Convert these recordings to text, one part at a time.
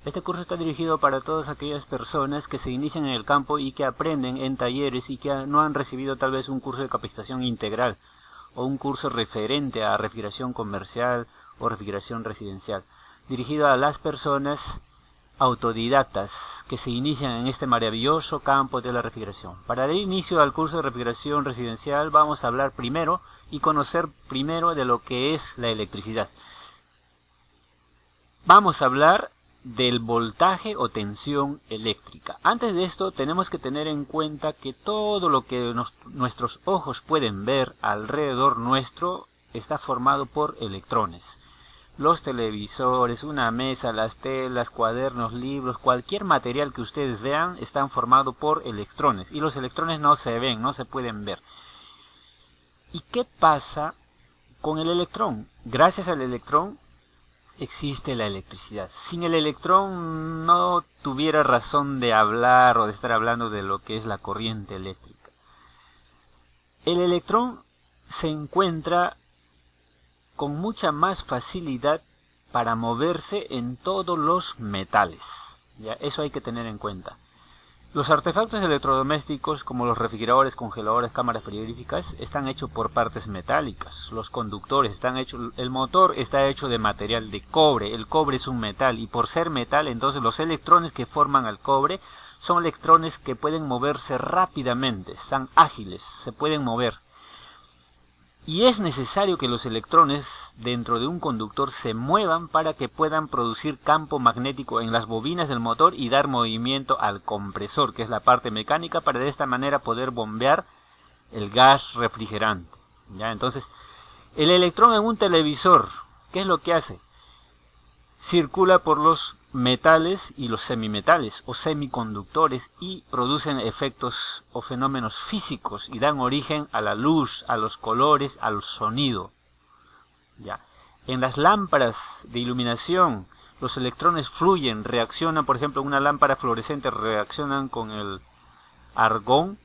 Este curso está dirigido para todas aquellas personas que se inician en el campo y que aprenden en talleres y que no han recibido tal vez un curso de capacitación integral o un curso referente a refrigeración comercial o refrigeración residencial, dirigido a las personas autodidactas que se inician en este maravilloso campo de la refrigeración. Para dar inicio al curso de refrigeración residencial vamos a hablar primero y conocer primero de lo que es la electricidad. Vamos a hablar del voltaje o tensión eléctrica. Antes de esto tenemos que tener en cuenta que todo lo que nuestros ojos pueden ver alrededor nuestro está formado por electrones. Los televisores, una mesa, las telas, cuadernos, libros, cualquier material que ustedes vean están formados por electrones. Y los electrones no se ven, no se pueden ver. ¿Y qué pasa con el electrón? Gracias al electrón existe la electricidad. Sin el electrón no tuviera razón de hablar o de estar hablando de lo que es la corriente eléctrica. El electrón se encuentra con mucha más facilidad para moverse en todos los metales. ¿Ya? Eso hay que tener en cuenta. Los artefactos electrodomésticos como los refrigeradores, congeladores, cámaras frigoríficas están hechos por partes metálicas. Los conductores están hechos, el motor está hecho de material de cobre. El cobre es un metal y por ser metal, entonces los electrones que forman al cobre son electrones que pueden moverse rápidamente, están ágiles, se pueden mover. Y es necesario que los electrones dentro de un conductor se muevan para que puedan producir campo magnético en las bobinas del motor y dar movimiento al compresor, que es la parte mecánica, para de esta manera poder bombear el gas refrigerante. ¿Ya? Entonces, el electrón en un televisor, ¿qué es lo que hace? Circula por los metales y los semimetales o semiconductores y producen efectos o fenómenos físicos y dan origen a la luz, a los colores, al sonido. ¿Ya? En las lámparas de iluminación los electrones fluyen, reaccionan, por ejemplo, una lámpara fluorescente reaccionan con el argón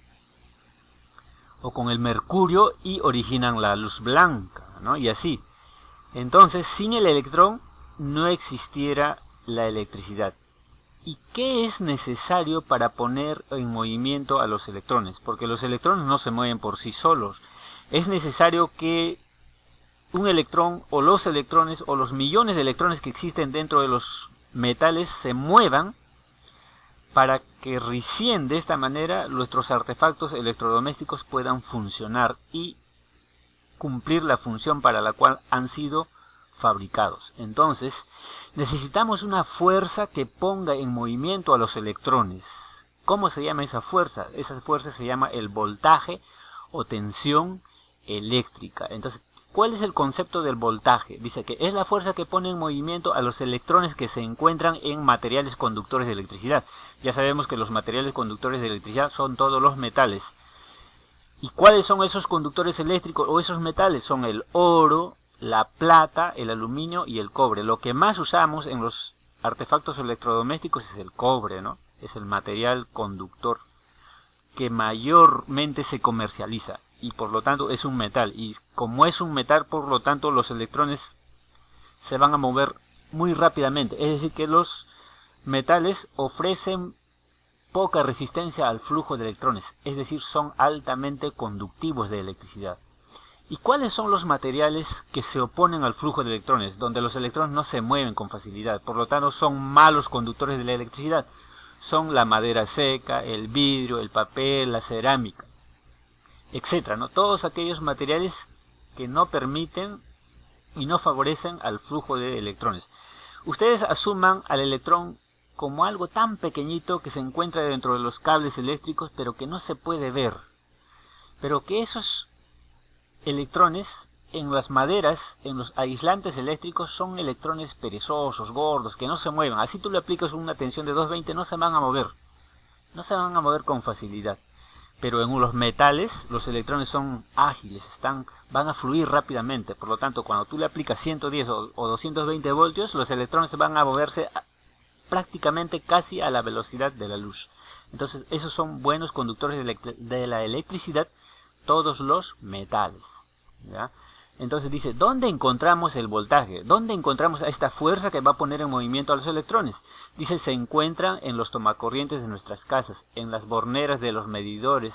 o con el mercurio y originan la luz blanca, ¿no? Y así. Entonces, sin el electrón no existiera la electricidad. ¿Y qué es necesario para poner en movimiento a los electrones? Porque los electrones no se mueven por sí solos. Es necesario que un electrón o los electrones o los millones de electrones que existen dentro de los metales se muevan para que recién de esta manera nuestros artefactos electrodomésticos puedan funcionar y cumplir la función para la cual han sido fabricados. Entonces, necesitamos una fuerza que ponga en movimiento a los electrones. ¿Cómo se llama esa fuerza? Esa fuerza se llama el voltaje o tensión eléctrica. Entonces, ¿cuál es el concepto del voltaje? Dice que es la fuerza que pone en movimiento a los electrones que se encuentran en materiales conductores de electricidad. Ya sabemos que los materiales conductores de electricidad son todos los metales. ¿Y cuáles son esos conductores eléctricos o esos metales? Son el oro, la plata, el aluminio y el cobre. Lo que más usamos en los artefactos electrodomésticos es el cobre, ¿no? Es el material conductor que mayormente se comercializa y por lo tanto es un metal. Y como es un metal, por lo tanto los electrones se van a mover muy rápidamente. Es decir, que los metales ofrecen poca resistencia al flujo de electrones. Es decir, son altamente conductivos de electricidad. ¿Y cuáles son los materiales que se oponen al flujo de electrones? Donde los electrones no se mueven con facilidad, por lo tanto son malos conductores de la electricidad. Son la madera seca, el vidrio, el papel, la cerámica, etcétera, ¿no? Todos aquellos materiales que no permiten y no favorecen al flujo de electrones. Ustedes asuman al electrón como algo tan pequeñito que se encuentra dentro de los cables eléctricos, pero que no se puede ver. Pero que esos electrones en las maderas, en los aislantes eléctricos, son electrones perezosos, gordos, que no se mueven. Así tú le aplicas una tensión de 220, no se van a mover. No se van a mover con facilidad. Pero en los metales, los electrones son ágiles, van a fluir rápidamente. Por lo tanto, cuando tú le aplicas 110 o 220 voltios, los electrones van a moverse prácticamente casi a la velocidad de la luz. Entonces, esos son buenos conductores de la electricidad, todos los metales. ¿Ya? Entonces dice, ¿dónde encontramos el voltaje? ¿Dónde encontramos a esta fuerza que va a poner en movimiento a los electrones? Dice, se encuentra en los tomacorrientes de nuestras casas, en las borneras de los medidores,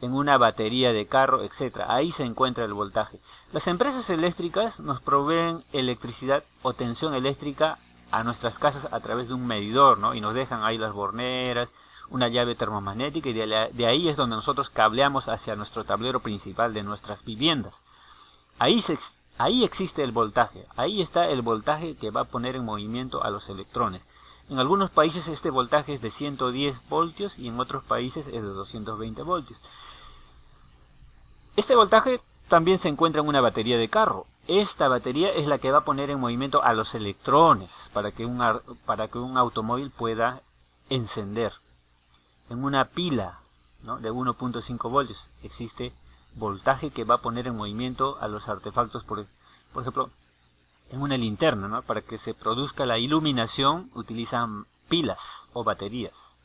en una batería de carro, etc. Ahí se encuentra el voltaje. Las empresas eléctricas nos proveen electricidad o tensión eléctrica a nuestras casas a través de un medidor, ¿no? Y nos dejan ahí las borneras, una llave termomagnética, y de ahí es donde nosotros cableamos hacia nuestro tablero principal de nuestras viviendas. Ahí existe el voltaje, ahí está el voltaje que va a poner en movimiento a los electrones. En algunos países este voltaje es de 110 voltios y en otros países es de 220 voltios. Este voltaje también se encuentra en una batería de carro. Esta batería es la que va a poner en movimiento a los electrones para que un automóvil pueda encender. En una pila, ¿no?, de 1.5 voltios existe voltaje que va a poner en movimiento a los artefactos, por ejemplo, en una linterna, ¿no? Para que se produzca la iluminación utilizan pilas o baterías.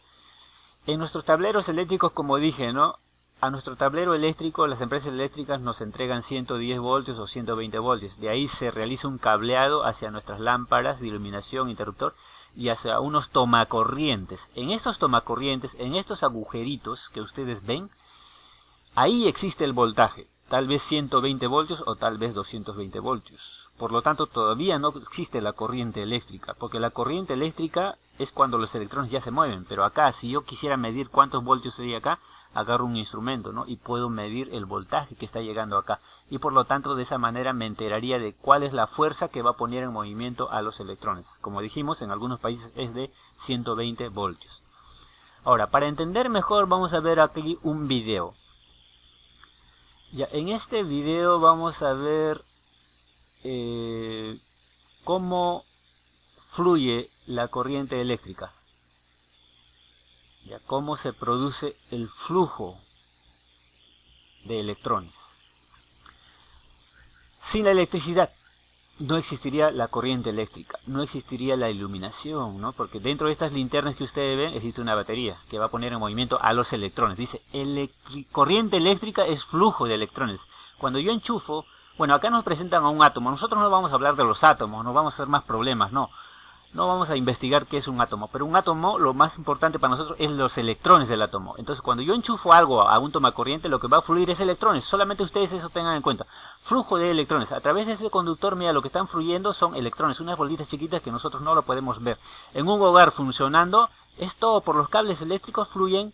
En nuestros tableros eléctricos, como dije, ¿no?, a nuestro tablero eléctrico las empresas eléctricas nos entregan 110 voltios o 120 voltios. De ahí se realiza un cableado hacia nuestras lámparas de iluminación, interruptor, y hacia unos tomacorrientes. En estos tomacorrientes, en estos agujeritos que ustedes ven, ahí existe el voltaje, tal vez 120 voltios o tal vez 220 voltios. Por lo tanto, todavía no existe la corriente eléctrica, porque la corriente eléctrica es cuando los electrones ya se mueven. Pero acá, si yo quisiera medir cuántos voltios hay acá, agarro un instrumento, ¿no?, y puedo medir el voltaje que está llegando acá. Y por lo tanto, de esa manera me enteraría de cuál es la fuerza que va a poner en movimiento a los electrones. Como dijimos, en algunos países es de 120 voltios. Ahora, para entender mejor, vamos a ver aquí un video. Ya, en este video vamos a ver cómo fluye la corriente eléctrica. Ya, cómo se produce el flujo de electrones. Sin la electricidad no existiría la corriente eléctrica, no existiría la iluminación, ¿no? Porque dentro de estas linternas que ustedes ven existe una batería que va a poner en movimiento a los electrones. Dice, corriente eléctrica es flujo de electrones. Cuando yo enchufo, bueno, acá nos presentan a un átomo. Nosotros no vamos a hablar de los átomos, no vamos a hacer más problemas, no. No vamos a investigar qué es un átomo, pero un átomo, lo más importante para nosotros es los electrones del átomo. Entonces, cuando yo enchufo algo a un tomacorriente, lo que va a fluir es electrones. Solamente ustedes eso tengan en cuenta. Flujo de electrones. A través de ese conductor, mira, lo que están fluyendo son electrones, unas bolitas chiquitas que nosotros no lo podemos ver. En un hogar funcionando, es todo por los cables eléctricos, fluyen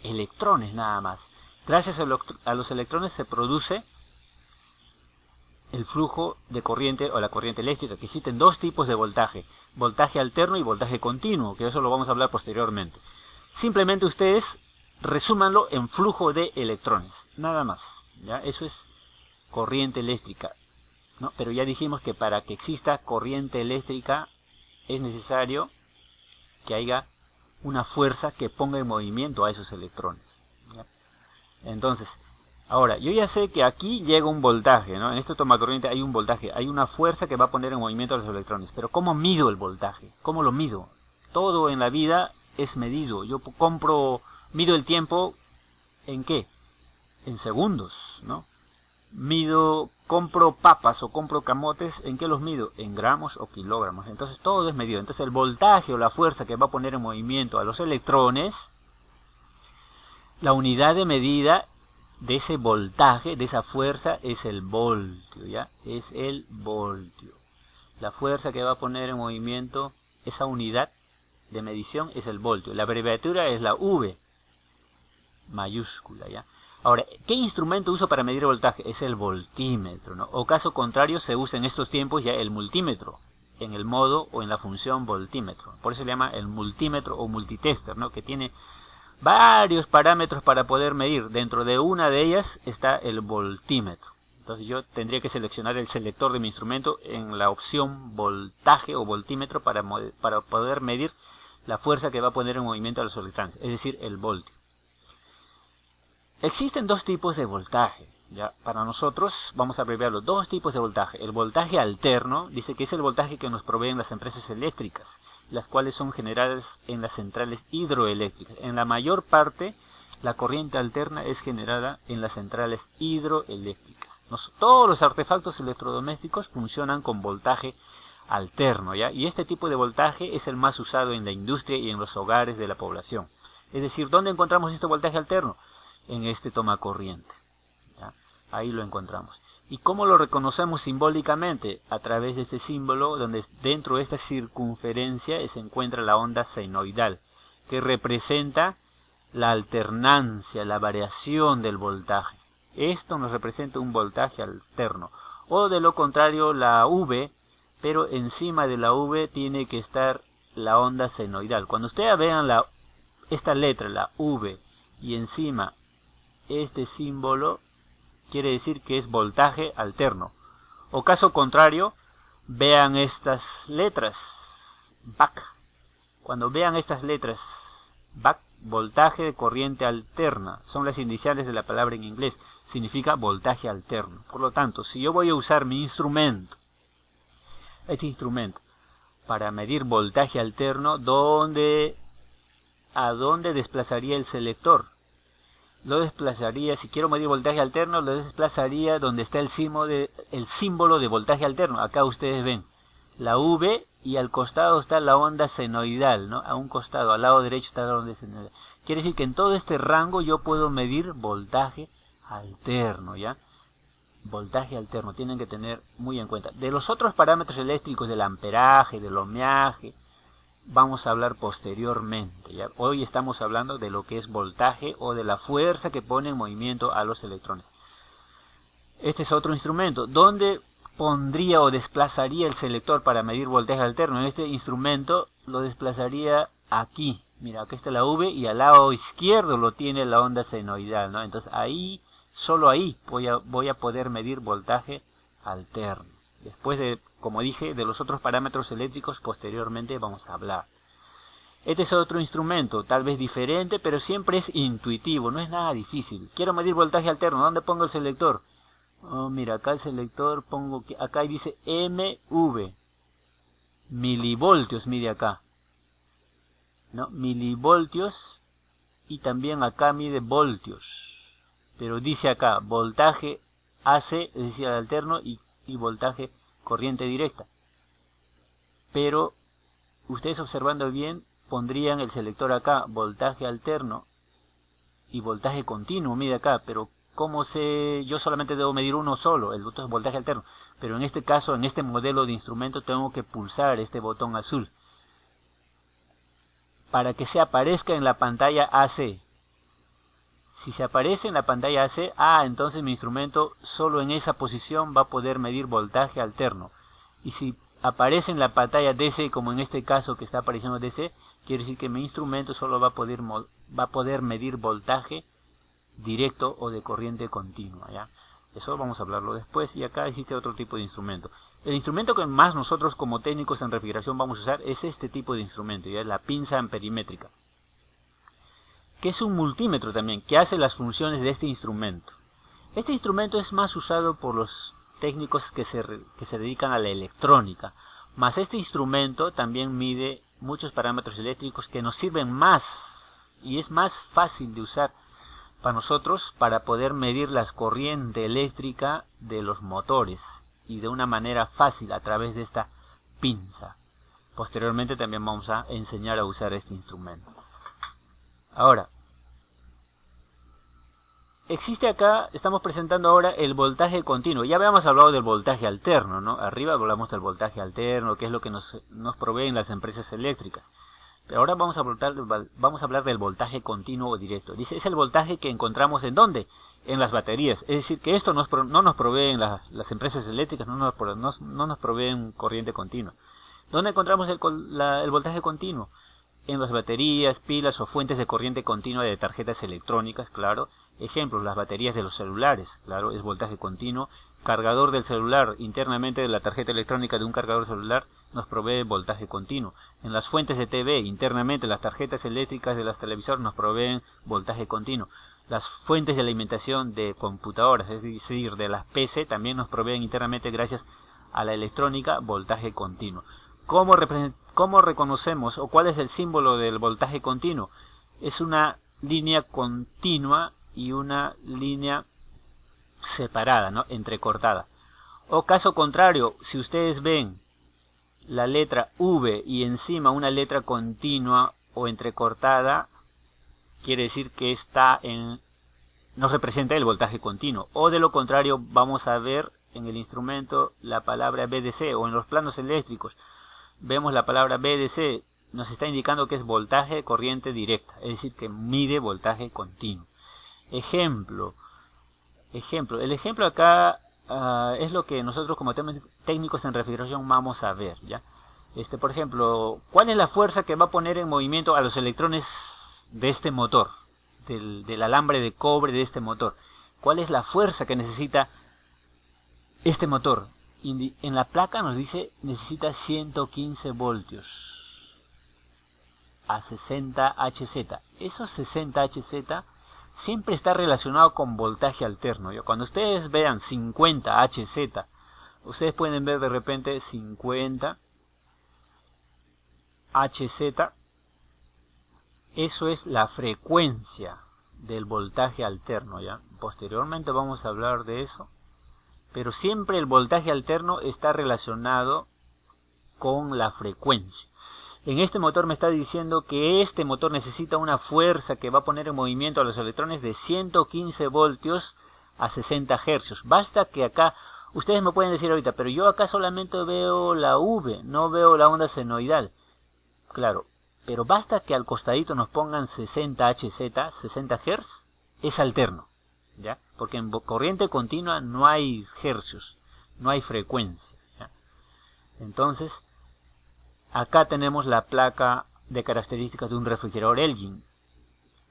electrones nada más. Gracias a los electrones se produce el flujo de corriente o la corriente eléctrica, que existen dos tipos de voltaje. Voltaje alterno y voltaje continuo, que eso lo vamos a hablar posteriormente. Simplemente ustedes resúmanlo en flujo de electrones, nada más, ¿ya? Eso es corriente eléctrica, ¿no? Pero ya dijimos que para que exista corriente eléctrica es necesario que haya una fuerza que ponga en movimiento a esos electrones, ¿ya? Entonces, ahora, yo ya sé que aquí llega un voltaje, ¿no? En este tomacorriente hay un voltaje, hay una fuerza que va a poner en movimiento a los electrones. Pero ¿cómo mido el voltaje? ¿Cómo lo mido? Todo en la vida es medido. Yo mido el tiempo, ¿en qué? En segundos, ¿no? Compro papas o compro camotes, ¿en qué los mido? En gramos o kilogramos. Entonces todo es medido. Entonces el voltaje o la fuerza que va a poner en movimiento a los electrones, la unidad de medida de ese voltaje, de esa fuerza, es el voltio, ¿ya? Es el voltio. La fuerza que va a poner en movimiento esa unidad de medición es el voltio. La abreviatura es la V mayúscula, ¿ya? Ahora, ¿qué instrumento uso para medir el voltaje? Es el voltímetro, ¿no? O caso contrario, se usa en estos tiempos ya el multímetro, en el modo o en la función voltímetro. Por eso se llama el multímetro o multitester, ¿no? Que tiene varios parámetros para poder medir. Dentro de una de ellas está el voltímetro. Entonces yo tendría que seleccionar el selector de mi instrumento en la opción voltaje o voltímetro para poder medir la fuerza que va a poner en movimiento a los electrones, es decir, el voltio. Existen dos tipos de voltaje, ¿ya? Para nosotros vamos a abreviarlo, dos tipos de voltaje. El voltaje alterno, dice que es el voltaje que nos proveen las empresas eléctricas, las cuales son generadas en las centrales hidroeléctricas. En la mayor parte, la corriente alterna es generada en las centrales hidroeléctricas. Todos los artefactos electrodomésticos funcionan con voltaje alterno, ¿ya? Y este tipo de voltaje es el más usado en la industria y en los hogares de la población. Es decir, ¿dónde encontramos este voltaje alterno? En este tomacorriente, ¿ya? Ahí lo encontramos. ¿Y cómo lo reconocemos simbólicamente? A través de este símbolo, donde dentro de esta circunferencia se encuentra la onda senoidal, que representa la alternancia, la variación del voltaje. Esto nos representa un voltaje alterno. O de lo contrario, la V, pero encima de la V tiene que estar la onda senoidal. Cuando ustedes vean esta letra, la V, y encima este símbolo, quiere decir que es voltaje alterno. O caso contrario, vean estas letras, VAC. Cuando vean estas letras, VAC, voltaje de corriente alterna, son las iniciales de la palabra en inglés, significa voltaje alterno. Por lo tanto, si yo voy a usar mi instrumento, este instrumento, para medir voltaje alterno, ¿a dónde desplazaría el selector? Lo desplazaría, si quiero medir voltaje alterno, lo desplazaría donde está el símbolo de voltaje alterno. Acá ustedes ven la V y al costado está la onda senoidal, ¿no? A un costado, al lado derecho está la onda senoidal. Quiere decir que en todo este rango yo puedo medir voltaje alterno, ¿ya? Voltaje alterno, tienen que tener muy en cuenta. De los otros parámetros eléctricos, del amperaje, del ohmiaje, vamos a hablar posteriormente, ¿ya? Hoy estamos hablando de lo que es voltaje o de la fuerza que pone en movimiento a los electrones. Este es otro instrumento. ¿Dónde pondría o desplazaría el selector para medir voltaje alterno? En este instrumento lo desplazaría aquí. Mira, aquí está la V y al lado izquierdo lo tiene la onda senoidal, ¿no? Entonces ahí, solo ahí voy a poder medir voltaje alterno. Después de, como dije, de los otros parámetros eléctricos, posteriormente vamos a hablar. Este es otro instrumento, tal vez diferente, pero siempre es intuitivo, no es nada difícil. Quiero medir voltaje alterno, ¿dónde pongo el selector? Oh, mira, acá el selector acá dice MV, milivoltios, mide acá, ¿no? Milivoltios, y también acá mide voltios, pero dice acá voltaje AC, es decir, alterno, y voltaje corriente directa. Pero ustedes observando bien pondrían el selector acá, voltaje alterno y voltaje continuo, mide acá, pero ¿cómo sé? Yo solamente debo medir uno solo, el botón es voltaje alterno, pero en este caso, en este modelo de instrumento, tengo que pulsar este botón azul para que se aparezca en la pantalla AC. Si se aparece en la pantalla AC, entonces mi instrumento solo en esa posición va a poder medir voltaje alterno. Y si aparece en la pantalla DC, como en este caso que está apareciendo DC, quiere decir que mi instrumento solo va a poder medir voltaje directo o de corriente continua, ¿ya? Eso vamos a hablarlo después. Y acá existe otro tipo de instrumento. El instrumento que más nosotros como técnicos en refrigeración vamos a usar es este tipo de instrumento, ¿ya? La pinza amperimétrica, que es un multímetro también, que hace las funciones de este instrumento. Este instrumento es más usado por los técnicos que se dedican a la electrónica, mas este instrumento también mide muchos parámetros eléctricos que nos sirven más, y es más fácil de usar para nosotros para poder medir las corrientes eléctricas de los motores, y de una manera fácil a través de esta pinza. Posteriormente también vamos a enseñar a usar este instrumento. Ahora, existe acá, estamos presentando ahora el voltaje continuo. Ya habíamos hablado del voltaje alterno, ¿no? Arriba hablamos del voltaje alterno, que es lo que nos proveen las empresas eléctricas. Pero ahora vamos a hablar del voltaje continuo o directo. Dice, es el voltaje que encontramos ¿en dónde? En las baterías. Es decir, que esto no nos proveen las empresas eléctricas, no nos proveen corriente continua. ¿Dónde encontramos el voltaje continuo? En las baterías, pilas o fuentes de corriente continua de tarjetas electrónicas, claro. Ejemplos, las baterías de los celulares, claro, es voltaje continuo. Cargador del celular, internamente de la tarjeta electrónica de un cargador celular, nos provee voltaje continuo. En las fuentes de TV, internamente las tarjetas eléctricas de las televisores nos proveen voltaje continuo. Las fuentes de alimentación de computadoras, es decir, de las PC, también nos proveen internamente, gracias a la electrónica, voltaje continuo. ¿Cómo reconocemos o cuál es el símbolo del voltaje continuo? Es una línea continua y una línea separada, ¿no? Entrecortada. O caso contrario, si ustedes ven la letra V y encima una letra continua o entrecortada, quiere decir que nos representa el voltaje continuo. O de lo contrario, vamos a ver en el instrumento la palabra VDC, o en los planos eléctricos vemos la palabra VDC, nos está indicando que es voltaje corriente directa, es decir, que mide voltaje continuo. El ejemplo acá es lo que nosotros como técnicos en refrigeración vamos a ver, ¿ya? Por ejemplo, ¿cuál es la fuerza que va a poner en movimiento a los electrones de este motor, del alambre de cobre de este motor? ¿Cuál es la fuerza que necesita este motor? En la placa nos dice necesita 115 voltios a 60 Hz. Esos 60 Hz siempre está relacionado con voltaje alterno, ¿ya? Cuando ustedes vean 50 Hz, ustedes pueden ver de repente 50 Hz. Eso es la frecuencia del voltaje alterno, ¿ya? Posteriormente vamos a hablar de eso. Pero siempre el voltaje alterno está relacionado con la frecuencia. En este motor me está diciendo que este motor necesita una fuerza que va a poner en movimiento a los electrones de 115 voltios a 60 Hz. Basta que acá, ustedes me pueden decir ahorita, pero yo acá solamente veo la V, no veo la onda senoidal. Claro, pero basta que al costadito nos pongan 60 Hz, 60 Hz, es alterno, ¿ya? Porque en corriente continua no hay hercios, no hay frecuencia, ¿ya? Entonces, acá tenemos la placa de características de un refrigerador Elgin.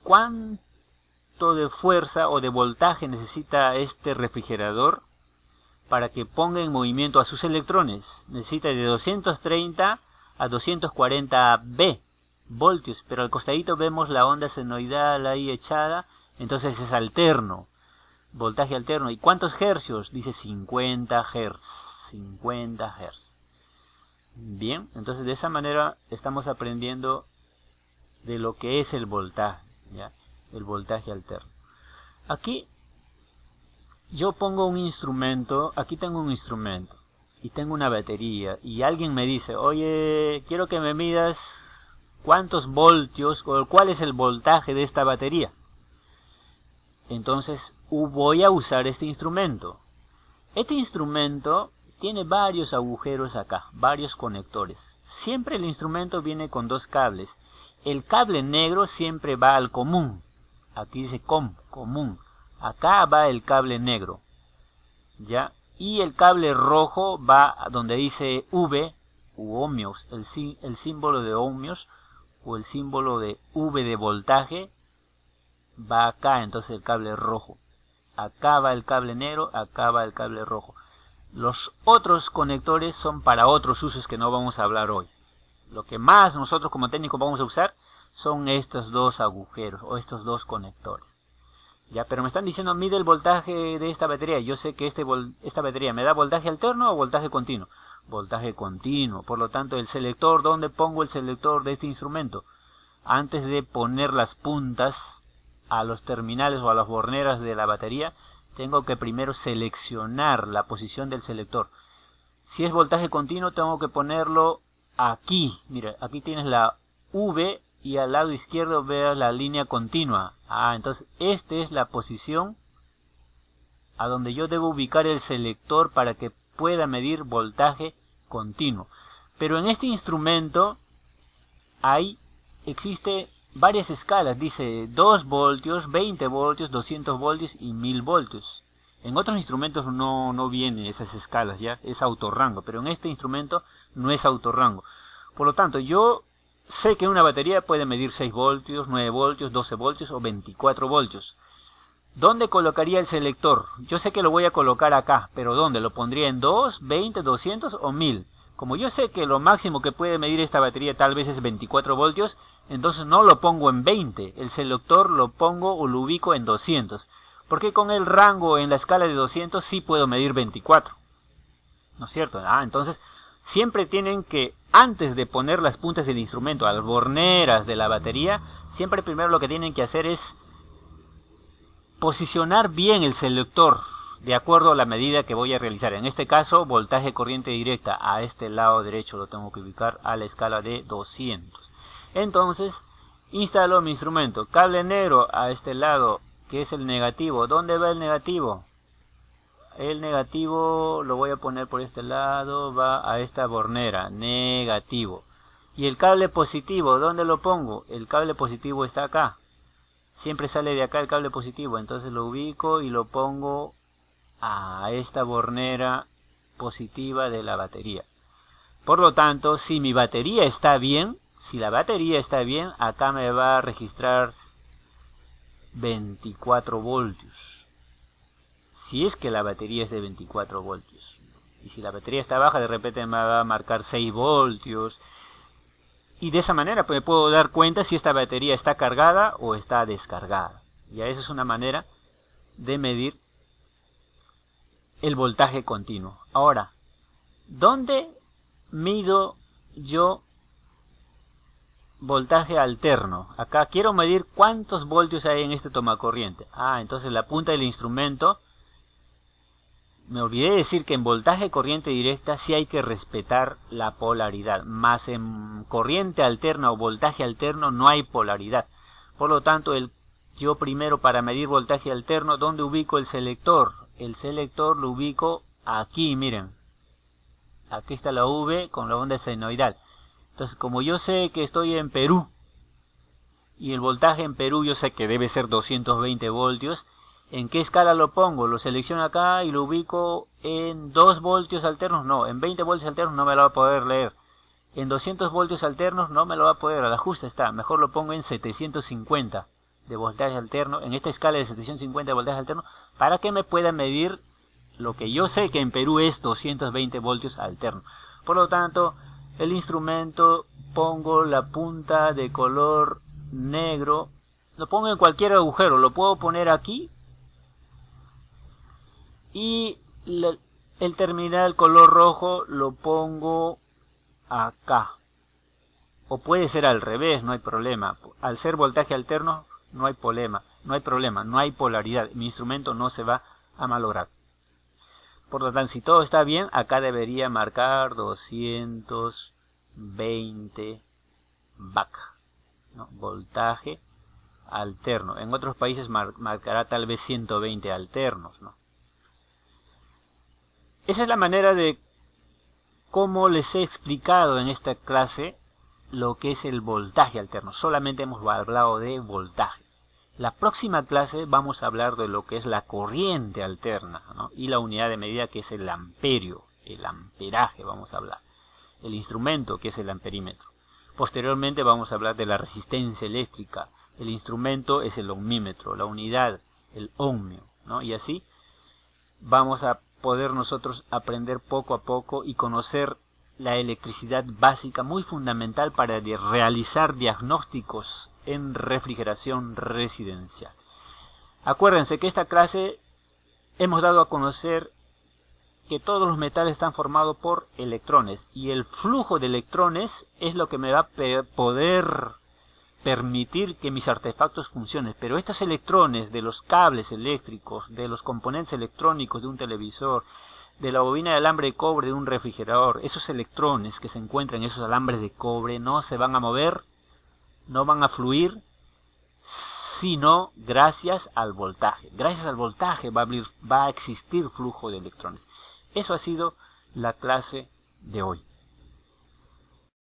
¿Cuánto de fuerza o de voltaje necesita este refrigerador para que ponga en movimiento a sus electrones? Necesita de 230 a 240 voltios, pero al costadito vemos la onda senoidal ahí echada, entonces es alterno. Voltaje alterno. ¿Y cuántos hercios? Dice 50 Hz. 50 Hz. Bien, entonces de esa manera estamos aprendiendo de lo que es el voltaje, ¿ya? El voltaje alterno. Aquí yo pongo un instrumento, aquí tengo un instrumento y tengo una batería y alguien me dice, oye, quiero que me midas cuántos voltios o cuál es el voltaje de esta batería. Entonces voy a usar este instrumento. Este instrumento tiene varios agujeros acá, varios conectores. Siempre el instrumento viene con dos cables. El cable negro siempre va al común. Aquí dice común. Acá va el cable negro, ¿ya? Y el cable rojo va a donde dice V u ohmios, el símbolo de ohmios o el símbolo de V de voltaje. Va acá, entonces el cable rojo. Acá va el cable negro, acá va el cable rojo. Los otros conectores son para otros usos que no vamos a hablar hoy. Lo que más nosotros como técnicos vamos a usar son estos dos agujeros o estos dos conectores. Ya, pero me están diciendo, mide el voltaje de esta batería. Yo sé que esta batería me da voltaje alterno o voltaje continuo. Voltaje continuo. Por lo tanto, el selector, ¿dónde pongo el selector de este instrumento? Antes de poner las puntas a los terminales o a las borneras de la batería, tengo que primero seleccionar la posición del selector. Si es voltaje continuo, tengo que ponerlo aquí. Mira, aquí tienes la V y al lado izquierdo veas la línea continua. Entonces esta es la posición a donde yo debo ubicar el selector para que pueda medir voltaje continuo. Pero en este instrumento existe varias escalas, dice 2 voltios, 20 voltios, 200 voltios y 1000 voltios. En otros instrumentos no vienen esas escalas, ya es autorrango, pero en este instrumento no es autorrango. Por lo tanto, yo sé que una batería puede medir 6 voltios, 9 voltios, 12 voltios o 24 voltios. ¿Dónde colocaría el selector? Yo sé que lo voy a colocar acá, pero ¿dónde? ¿Lo pondría en 2, 20, 200 o 1000? Como yo sé que lo máximo que puede medir esta batería tal vez es 24 voltios, entonces no lo pongo en 20, el selector lo pongo o lo ubico en 200. Porque con el rango en la escala de 200 sí puedo medir 24. ¿No es cierto? Entonces siempre tienen que, antes de poner las puntas del instrumento a las borneras de la batería, siempre primero lo que tienen que hacer es posicionar bien el selector de acuerdo a la medida que voy a realizar. En este caso, voltaje corriente directa a este lado derecho lo tengo que ubicar a la escala de 200. Entonces, instalo mi instrumento. Cable negro a este lado, que es el negativo. ¿Dónde va el negativo? El negativo lo voy a poner por este lado, va a esta bornera, negativo. Y el cable positivo, ¿dónde lo pongo? El cable positivo está acá. Siempre sale de acá el cable positivo, entonces lo ubico y lo pongo a esta bornera positiva de la batería. Por lo tanto, si mi batería está bien, si la batería está bien, acá me va a registrar 24 voltios. Si es que la batería es de 24 voltios. Y si la batería está baja, de repente me va a marcar 6 voltios. Y de esa manera pues, me puedo dar cuenta si esta batería está cargada o está descargada. Y esa es una manera de medir el voltaje continuo. Ahora, ¿dónde mido yo voltaje alterno? Acá quiero medir cuántos voltios hay en este tomacorriente. Entonces la punta del instrumento. Me olvidé de decir que en voltaje corriente directa sí hay que respetar la polaridad, más en corriente alterna o voltaje alterno no hay polaridad. Por lo tanto, yo primero para medir voltaje alterno, ¿dónde ubico el selector? El selector lo ubico aquí, miren. Aquí está la V con la onda senoidal. Entonces, como yo sé que estoy en Perú, y el voltaje en Perú yo sé que debe ser 220 voltios, ¿en qué escala lo pongo? Lo selecciono acá y lo ubico en 2 voltios alternos. No, en 20 voltios alternos no me lo va a poder leer. En 200 voltios alternos no me lo va a poder. A la justa está. Mejor lo pongo en 750 de voltaje alterno. En esta escala de 750 de voltaje alterno. Para que me pueda medir lo que yo sé que en Perú es 220 voltios alterno. Por lo tanto, el instrumento pongo la punta de color negro. Lo pongo en cualquier agujero. Lo puedo poner aquí. Y el terminal color rojo lo pongo acá. O puede ser al revés, no hay problema. Al ser voltaje alterno no hay problema, no hay polaridad. Mi instrumento no se va a malograr. Por lo tanto, si todo está bien, acá debería marcar 220 VAC, ¿no? Voltaje alterno. En otros países marcará tal vez 120 alternos, ¿no? Esa es la manera de cómo les he explicado en esta clase lo que es el voltaje alterno. Solamente hemos hablado de voltaje. La próxima clase vamos a hablar de lo que es la corriente alterna, ¿no? Y la unidad de medida que es el amperio, el amperaje vamos a hablar. El instrumento que es el amperímetro. Posteriormente vamos a hablar de la resistencia eléctrica. El instrumento es el ohmímetro, la unidad, el ohmio, ¿no? Y así vamos a poder nosotros aprender poco a poco y conocer la electricidad básica muy fundamental para realizar diagnósticos en refrigeración residencial. Acuérdense que esta clase hemos dado a conocer que todos los metales están formados por electrones y el flujo de electrones es lo que me va a poder permitir que mis artefactos funcionen, pero estos electrones de los cables eléctricos, de los componentes electrónicos de un televisor, de la bobina de alambre de cobre de un refrigerador, esos electrones que se encuentran en esos alambres de cobre no se van a mover, no van a fluir, sino gracias al voltaje. Gracias al voltaje va a existir flujo de electrones. Eso ha sido la clase de hoy.